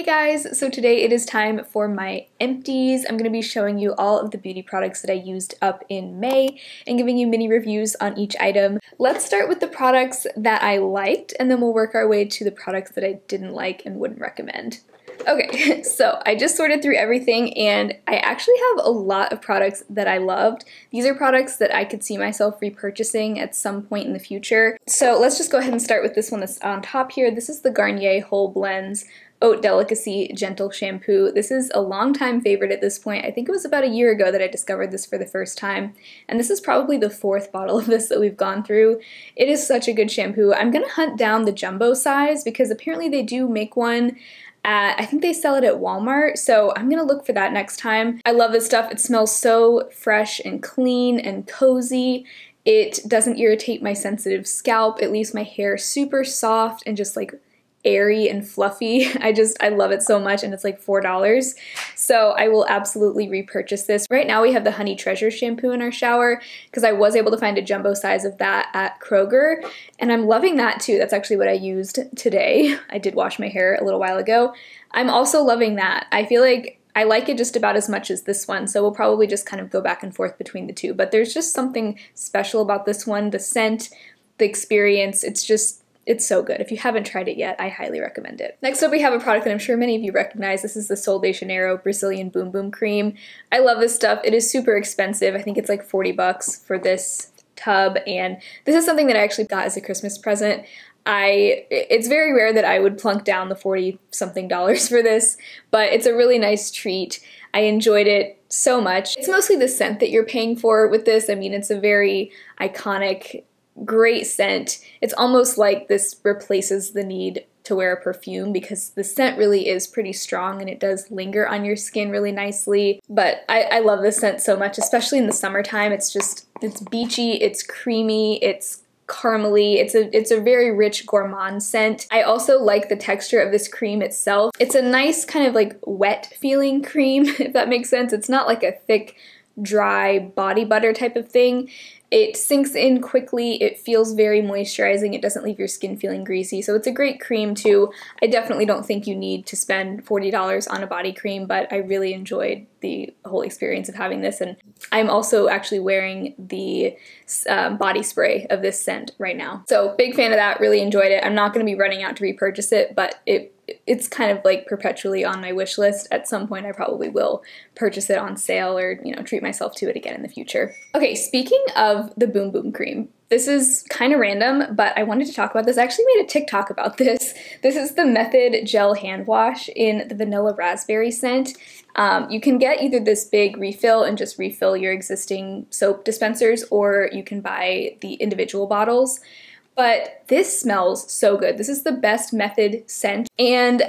Hey guys, so today it is time for my empties. I'm going to be showing you all of the beauty products that I used up in May and giving you mini reviews on each item. Let's start with the products that I liked and then we'll work our way to the products that I didn't like and wouldn't recommend. Okay, so I just sorted through everything and I actually have a lot of products that I loved. These are products that I could see myself repurchasing at some point in the future. So let's just go ahead and start with this one that's on top here. This is the Garnier Whole Blends Haute Delicacy Gentle Shampoo. This is a longtime favorite at this point. I think it was about a year ago that I discovered this for the first time, and this is probably the fourth bottle of this that we've gone through. It is such a good shampoo. I'm gonna hunt down the jumbo size because apparently they do make one at, I think they sell it at Walmart, so I'm gonna look for that next time. I love this stuff. It smells so fresh and clean and cozy. It doesn't irritate my sensitive scalp. It leaves my hair super soft and just like airy and fluffy. I love it so much, and it's like $4. So I will absolutely repurchase this. Right now we have the Honey Treasure shampoo in our shower because I was able to find a jumbo size of that at Kroger, and I'm loving that too. That's actually what I used today. I did wash my hair a little while ago. I'm also loving that. I feel like I like it just about as much as this one, so we'll probably just kind of go back and forth between the two, but there's just something special about this one. The scent, the experience, it's so good. If you haven't tried it yet, I highly recommend it. Next up, we have a product that I'm sure many of you recognize. This is the Soldiero Brazilian Boom Boom Cream. I love this stuff. It is super expensive. I think it's like 40 bucks for this tub, and this is something that I actually got as a Christmas present. It's very rare that I would plunk down the 40-something dollars for this, but it's a really nice treat. I enjoyed it so much. It's mostly the scent that you're paying for with this. I mean, it's a very iconic, great scent. It's almost like this replaces the need to wear a perfume because the scent really is pretty strong and it does linger on your skin really nicely. But I love this scent so much, especially in the summertime. It's beachy, it's creamy, it's caramely. It's a very rich gourmand scent. I also like the texture of this cream itself. It's a nice kind of like wet feeling cream, if that makes sense. It's not like a thick, dry body butter type of thing. It sinks in quickly, it feels very moisturizing, it doesn't leave your skin feeling greasy, so it's a great cream too. I definitely don't think you need to spend $40 on a body cream, but I really enjoyed the whole experience of having this, and I'm also actually wearing the body spray of this scent right now. So big fan of that, really enjoyed it. I'm not going to be running out to repurchase it, but it's kind of like perpetually on my wish list. At some point I probably will purchase it on sale or, you know, treat myself to it again in the future. Okay, speaking of the Boom Boom Cream, this is kind of random, but I wanted to talk about this. I actually made a TikTok about this. This is the Method Gel Hand Wash in the Vanilla Raspberry scent. You can get either this big refill and just refill your existing soap dispensers, or you can buy the individual bottles. But this smells so good. This is the best Method scent, and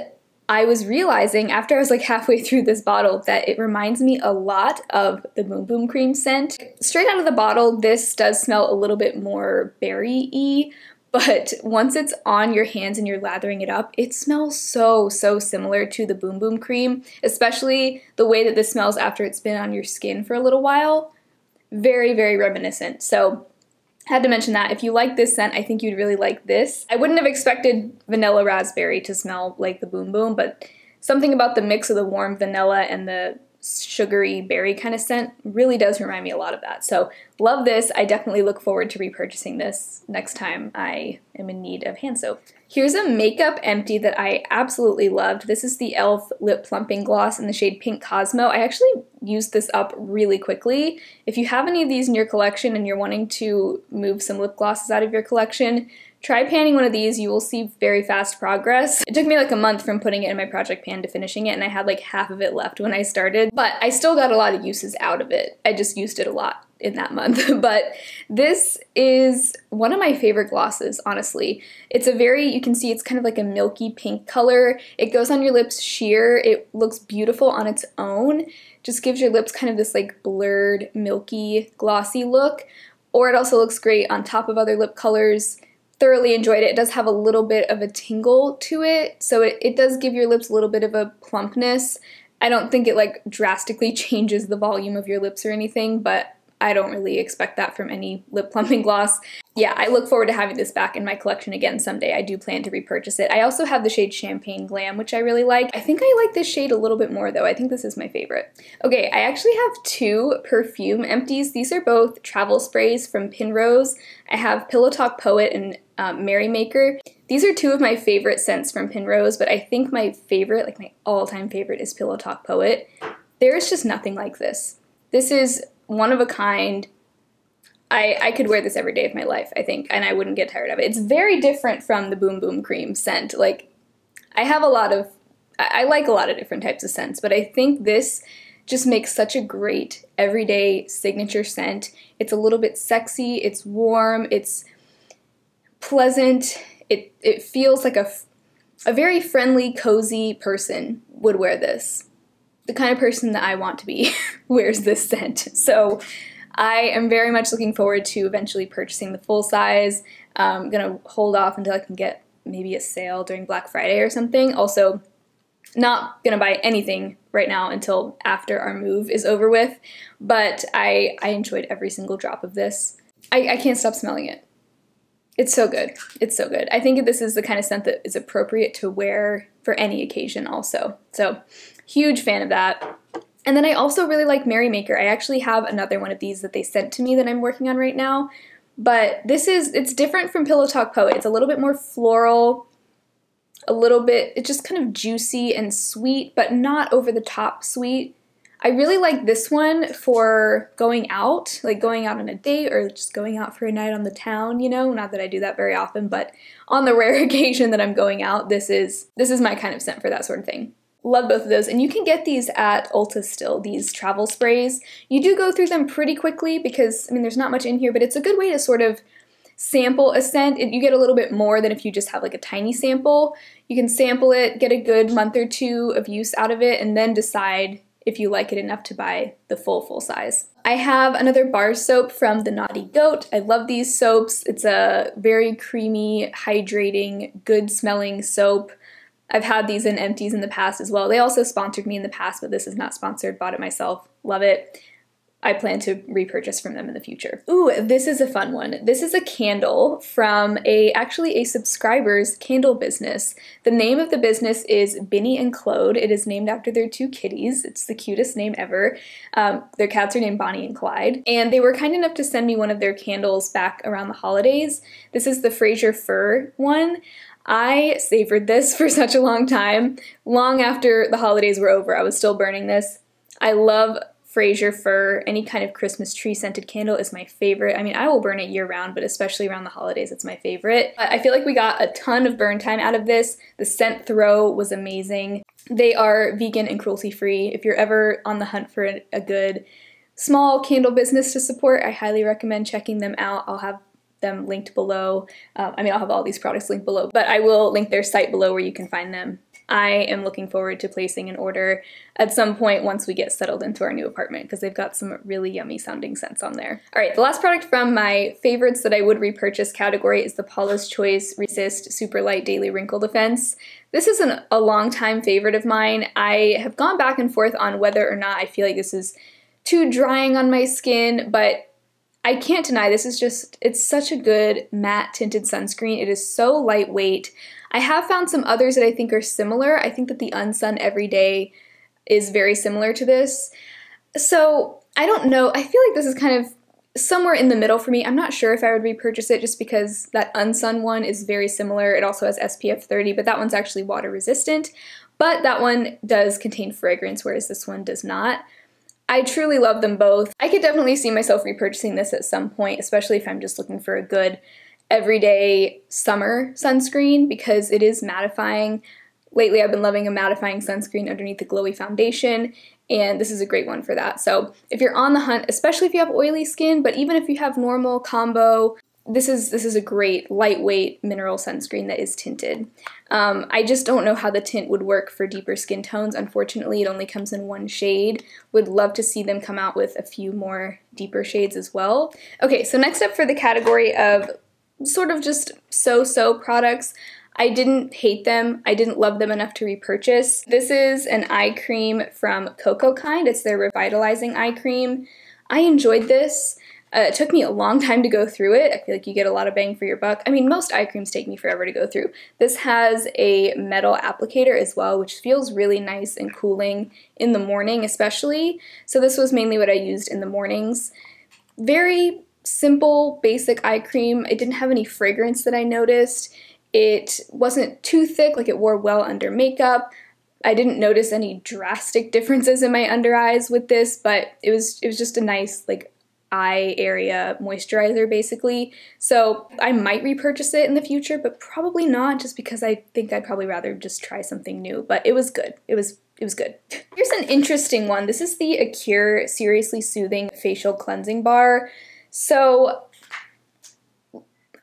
I was realizing after I was like halfway through this bottle that it reminds me a lot of the Boom Boom Cream scent. Straight out of the bottle, this does smell a little bit more berry-y, but once it's on your hands and you're lathering it up, it smells so similar to the Boom Boom Cream, especially the way that this smells after it's been on your skin for a little while. Very, very reminiscent. So had to mention that. If you like this scent, I think you'd really like this. I wouldn't have expected vanilla raspberry to smell like the Boom Boom, but something about the mix of the warm vanilla and the sugary berry kind of scent really does remind me a lot of that. So love this. I definitely look forward to repurchasing this next time I am in need of hand soap. Here's a makeup empty that I absolutely loved. This is the e.l.f. Lip Plumping Gloss in the shade Pink Cosmo. I actually used this up really quickly. If you have any of these in your collection and you're wanting to move some lip glosses out of your collection, try panning one of these. You will see very fast progress. It took me like a month from putting it in my project pan to finishing it, and I had like half of it left when I started, but I still got a lot of uses out of it. I just used it a lot in that month. But this is one of my favorite glosses, honestly. It's a very, you can see it's kind of like a milky pink color. It goes on your lips sheer. It looks beautiful on its own. Just gives your lips kind of this like blurred, milky, glossy look. Or it also looks great on top of other lip colors. Thoroughly enjoyed it. It does have a little bit of a tingle to it, so it does give your lips a little bit of a plumpness. I don't think it like drastically changes the volume of your lips or anything, but I don't really expect that from any lip plumping gloss. Yeah, I look forward to having this back in my collection again someday. I do plan to repurchase it. I also have the shade Champagne Glam, which I really like. I think I like this shade a little bit more though. I think this is my favorite. Okay, I actually have two perfume empties. These are both travel sprays from Pinrose. I have Pillowtalk Poet and Merrymaker. These are two of my favorite scents from Pinrose, but I think my favorite, like my all-time favorite, is Pillowtalk Poet. There is just nothing like this. This is one of a kind. I could wear this every day of my life, I think, and I wouldn't get tired of it. It's very different from the Boom Boom Cream scent. Like, I like a lot of different types of scents, but I think this just makes such a great everyday signature scent. It's a little bit sexy, it's warm, it's pleasant, it feels like a very friendly, cozy person would wear this. The kind of person that I want to be wears this scent. So I am very much looking forward to eventually purchasing the full size. I'm gonna hold off until I can get maybe a sale during Black Friday or something. Also, not gonna buy anything right now until after our move is over with, but I enjoyed every single drop of this. I can't stop smelling it. It's so good. It's so good. I think this is the kind of scent that is appropriate to wear for any occasion also. So, huge fan of that. And then I also really like Merrymaker. I actually have another one of these that they sent to me that I'm working on right now. But it's different from Pillowtalk Poet. It's a little bit more floral, it's just kind of juicy and sweet, but not over the top sweet. I really like this one for going out, like going out on a date or just going out for a night on the town, you know? Not that I do that very often, but on the rare occasion that I'm going out, this is my kind of scent for that sort of thing. Love both of those, and you can get these at Ulta still, these travel sprays. You do go through them pretty quickly because, I mean, there's not much in here, but it's a good way to sort of sample a scent. You get a little bit more than if you just have like a tiny sample. You can sample it, get a good month or two of use out of it, and then decide if you like it enough to buy the full size. I have another bar soap from the Naughty Goat. I love these soaps. It's a very creamy, hydrating, good smelling soap. I've had these in empties in the past as well. They also sponsored me in the past, but this is not sponsored. Bought it myself. Love it. I plan to repurchase from them in the future. Ooh, this is a fun one. This is a candle from actually a subscriber's candle business. The name of the business is Binny and Claude. It is named after their two kitties. It's the cutest name ever. Their cats are named Bonnie and Clyde. And they were kind enough to send me one of their candles back around the holidays. This is the Fraser Fir one. I savored this for such a long time. Long after the holidays were over, I was still burning this. I love Fraser Fir. Any kind of Christmas tree scented candle is my favorite. I mean, I will burn it year round, but especially around the holidays, it's my favorite. I feel like we got a ton of burn time out of this. The scent throw was amazing. They are vegan and cruelty free. If you're ever on the hunt for a good small candle business to support, I highly recommend checking them out. I'll have them linked below. I'll have all these products linked below, but I will link their site below where you can find them. I am looking forward to placing an order at some point once we get settled into our new apartment because they've got some really yummy sounding scents on there. All right, the last product from my favorites that I would repurchase category is the Paula's Choice Resist Super Light Daily Wrinkle Defense. This is a long time favorite of mine. I have gone back and forth on whether or not I feel like this is too drying on my skin, but I can't deny this is just, it's such a good matte tinted sunscreen. It is so lightweight. I have found some others that I think are similar. I think that the Unsun Everyday is very similar to this. So I don't know. I feel like this is kind of somewhere in the middle for me. I'm not sure if I would repurchase it just because that Unsun one is very similar. It also has SPF 30, but that one's actually water resistant. But that one does contain fragrance, whereas this one does not. I truly love them both. I could definitely see myself repurchasing this at some point, especially if I'm just looking for a good everyday summer sunscreen because it is mattifying. Lately I've been loving a mattifying sunscreen underneath the glowy foundation, and this is a great one for that. So if you're on the hunt, especially if you have oily skin, but even if you have normal combo, this is a great lightweight mineral sunscreen that is tinted. I just don't know how the tint would work for deeper skin tones. Unfortunately, it only comes in one shade. Would love to see them come out with a few more deeper shades as well. Okay, so next up for the category of sort of just so-so products. I didn't hate them. I didn't love them enough to repurchase. This is an eye cream from cocokind. It's their revitalizing eye cream. I enjoyed this. It took me a long time to go through it. I feel like you get a lot of bang for your buck. I mean, most eye creams take me forever to go through. This has a metal applicator as well, which feels really nice and cooling in the morning especially. So this was mainly what I used in the mornings. Very simple, basic eye cream. It didn't have any fragrance that I noticed. It wasn't too thick, like it wore well under makeup. I didn't notice any drastic differences in my under eyes with this, but it was just a nice, like, eye area moisturizer basically. So I might repurchase it in the future, but probably not, just because I think I'd probably rather just try something new. But it was good. It was good. Here's an interesting one. This is the Acure Seriously Soothing Facial Cleansing Bar. So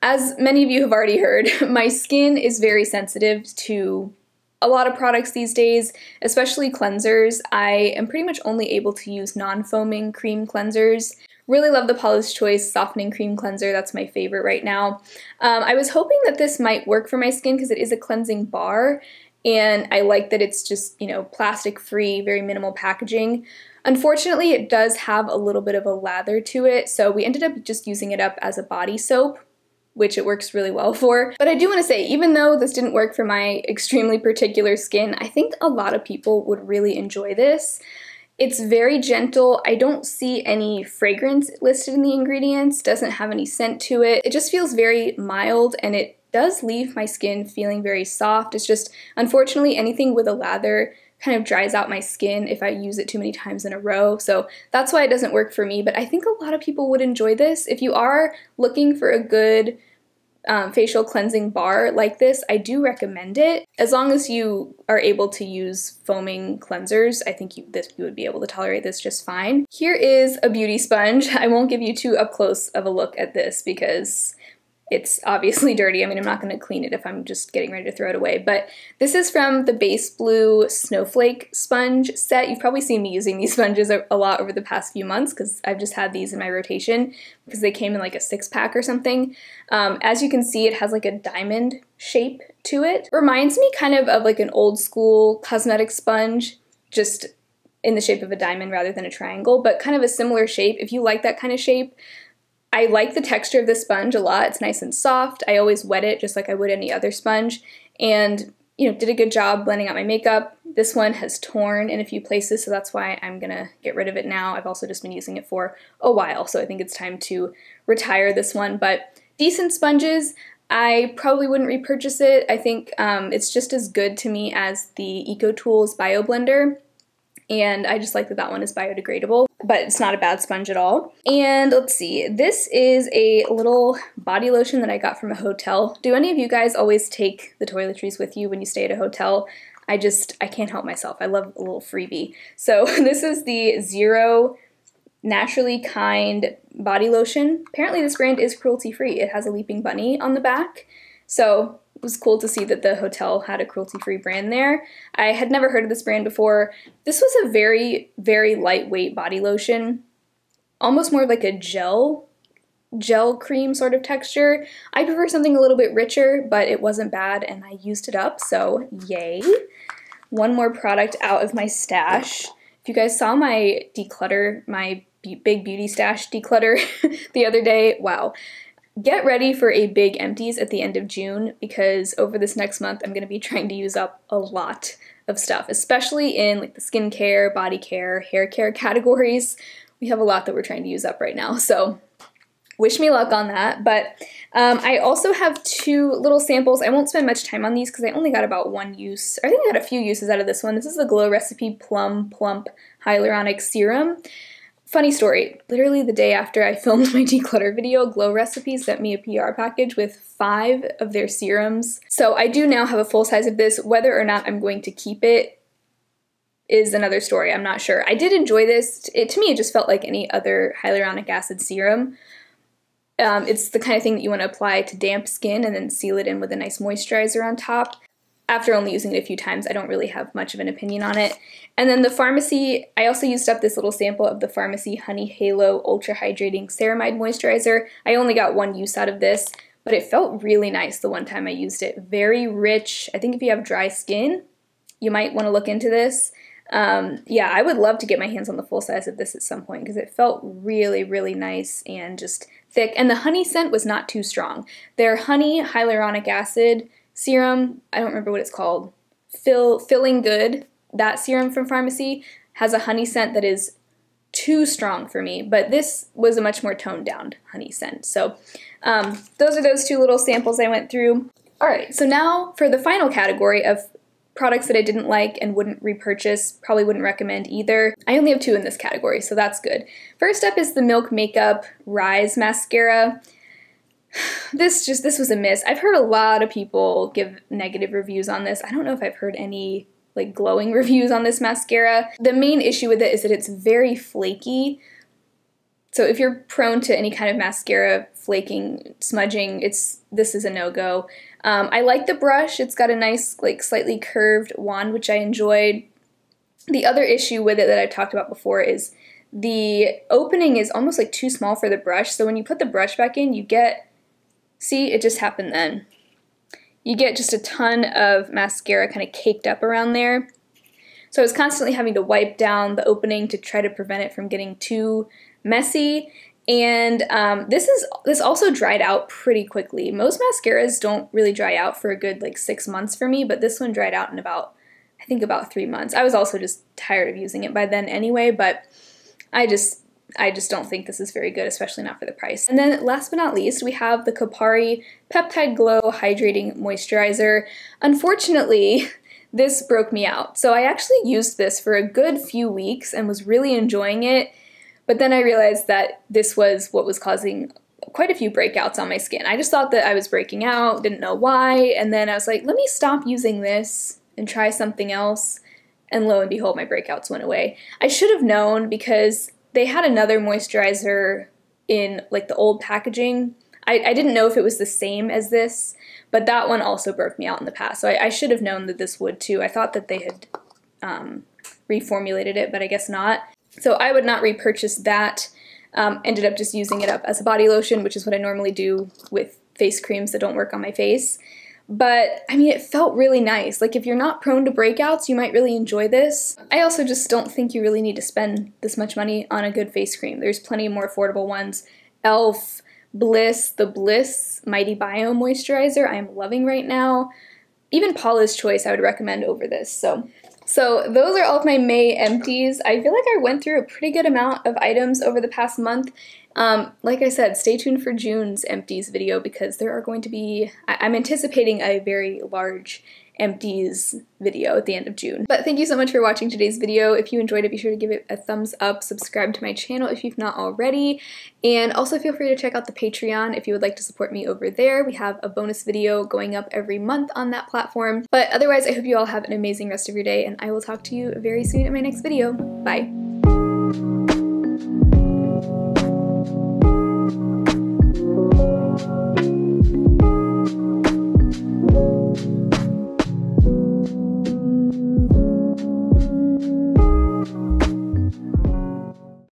as many of you have already heard, my skin is very sensitive to a lot of products these days, especially cleansers. I am pretty much only able to use non-foaming cream cleansers. Really love the Paula's Choice Softening Cream Cleanser. That's my favorite right now. I was hoping that this might work for my skin because it is a cleansing bar, and I like that it's just, you know, plastic-free, very minimal packaging. Unfortunately, it does have a little bit of a lather to it, so we ended up just using it up as a body soap, which it works really well for. But I do want to say, even though this didn't work for my extremely particular skin, I think a lot of people would really enjoy this. It's very gentle. I don't see any fragrance listed in the ingredients, doesn't have any scent to it. It just feels very mild, and it does leave my skin feeling very soft. It's just, unfortunately, anything with a lather kind of dries out my skin if I use it too many times in a row. So that's why it doesn't work for me, but I think a lot of people would enjoy this. If you are looking for a good facial cleansing bar like this, I do recommend it. As long as you are able to use foaming cleansers, I think you would be able to tolerate this just fine. Here is a beauty sponge. I won't give you too up close of a look at this because it's obviously dirty. I mean, I'm not going to clean it if I'm just getting ready to throw it away, but this is from the Base Blue Snowflake sponge set. You've probably seen me using these sponges a lot over the past few months because I've just had these in my rotation because they came in like a 6-pack or something. As you can see, it has like a diamond shape to it. Reminds me kind of like an old school cosmetic sponge, just in the shape of a diamond rather than a triangle, but kind of a similar shape. If you like that kind of shape, I like the texture of this sponge a lot. It's nice and soft. I always wet it just like I would any other sponge, and you know, did a good job blending out my makeup. This one has torn in a few places, so that's why I'm gonna get rid of it now. I've also just been using it for a while, so I think it's time to retire this one, but decent sponges. I probably wouldn't repurchase it. I think it's just as good to me as the EcoTools Bio Blender, and I just like that that one is biodegradable, but it's not a bad sponge at all. And let's see, this is a little body lotion that I got from a hotel. Do any of you guys always take the toiletries with you when you stay at a hotel? I can't help myself. I love a little freebie. So this is the Zero Naturally Kind body lotion. Apparently this brand is cruelty-free. It has a leaping bunny on the back. So it was cool to see that the hotel had a cruelty-free brand there. I had never heard of this brand before. This was a very, very lightweight body lotion. Almost more like a gel cream sort of texture. I prefer something a little bit richer, but it wasn't bad and I used it up, so yay. One more product out of my stash. If you guys saw my declutter, my big beauty stash declutter the other day, wow. Get ready for a big empties at the end of June because over this next month I'm going to be trying to use up a lot of stuff, especially in like the skincare, body care, hair care categories. We have a lot that we're trying to use up right now, so wish me luck on that. But I also have 2 little samples. I won't spend much time on these because I only got about 1 use. I think I got a few uses out of this one. This is the Glow Recipe Plump Hyaluronic Serum. Funny story, literally the day after I filmed my declutter video, Glow Recipe sent me a PR package with 5 of their serums. So I do now have a full size of this. Whether or not I'm going to keep it is another story, I'm not sure. I did enjoy this. To me, it just felt like any other hyaluronic acid serum. It's the kind of thing that you want to apply to damp skin and then seal it in with a nice moisturizer on top. After only using it a few times, I don't really have much of an opinion on it. And then the Pharmacy, I also used up this little sample of the Pharmacy Honey Halo Ultra Hydrating Ceramide Moisturizer. I only got 1 use out of this, but it felt really nice the one time I used it. Very rich. I think if you have dry skin, you might want to look into this. Yeah, I would love to get my hands on the full size of this at some point because it felt really, really nice and just thick. And the honey scent was not too strong. Their honey hyaluronic acid serum, I don't remember what it's called, Feeling Good, that serum from Pharmacy, has a honey scent that is too strong for me, but this was a much more toned down honey scent. So those are those two little samples I went through. All right, so now for the final category of products that I didn't like and wouldn't repurchase, probably wouldn't recommend either. I only have two in this category, so that's good. First up is the Milk Makeup Rise Mascara. This was a miss. I've heard a lot of people give negative reviews on this. I don't know if I've heard any like glowing reviews on this mascara. The main issue with it is that it's very flaky. So if you're prone to any kind of mascara flaking, smudging, this is a no-go. I like the brush. It's got a nice, like, slightly curved wand, which I enjoyed. The other issue with it that I talked about before is the opening is almost like too small for the brush. So when you put the brush back in, you get, see, it just happened then. You get just a ton of mascara kind of caked up around there. So I was constantly having to wipe down the opening to try to prevent it from getting too messy. And this also dried out pretty quickly. Most mascaras don't really dry out for a good like 6 months for me, but this one dried out in about, I think about 3 months. I was also just tired of using it by then anyway, but I just don't think this is very good, especially not for the price. And then last but not least, we have the Kopari Peptide Glow Hydrating Moisturizer. Unfortunately, this broke me out. So I actually used this for a good few weeks and was really enjoying it, but then I realized that this was what was causing quite a few breakouts on my skin. I just thought that I was breaking out, didn't know why, and then I was like, let me stop using this and try something else, and lo and behold, my breakouts went away. I should have known because they had another moisturizer in like the old packaging. I didn't know if it was the same as this, but that one also broke me out in the past. So I should have known that this would too. I thought that they had reformulated it, but I guess not. So I would not repurchase that. Ended up just using it up as a body lotion, which is what I normally do with face creams that don't work on my face. But, I mean, it felt really nice. Like, if you're not prone to breakouts, you might really enjoy this. I also just don't think you really need to spend this much money on a good face cream. There's plenty of more affordable ones. e.l.f., Bliss, the Bliss Mighty Biome Moisturizer I am loving right now. Even Paula's Choice I would recommend over this. So those are all of my May empties. I feel like I went through a pretty good amount of items over the past month. Like I said, stay tuned for June's empties video because there are going to be, I'm anticipating a very large empties video at the end of June. But thank you so much for watching today's video. If you enjoyed it, be sure to give it a thumbs up, subscribe to my channel if you've not already, and also feel free to check out the Patreon if you would like to support me over there. We have a bonus video going up every month on that platform. But otherwise, I hope you all have an amazing rest of your day, and I will talk to you very soon in my next video. Bye!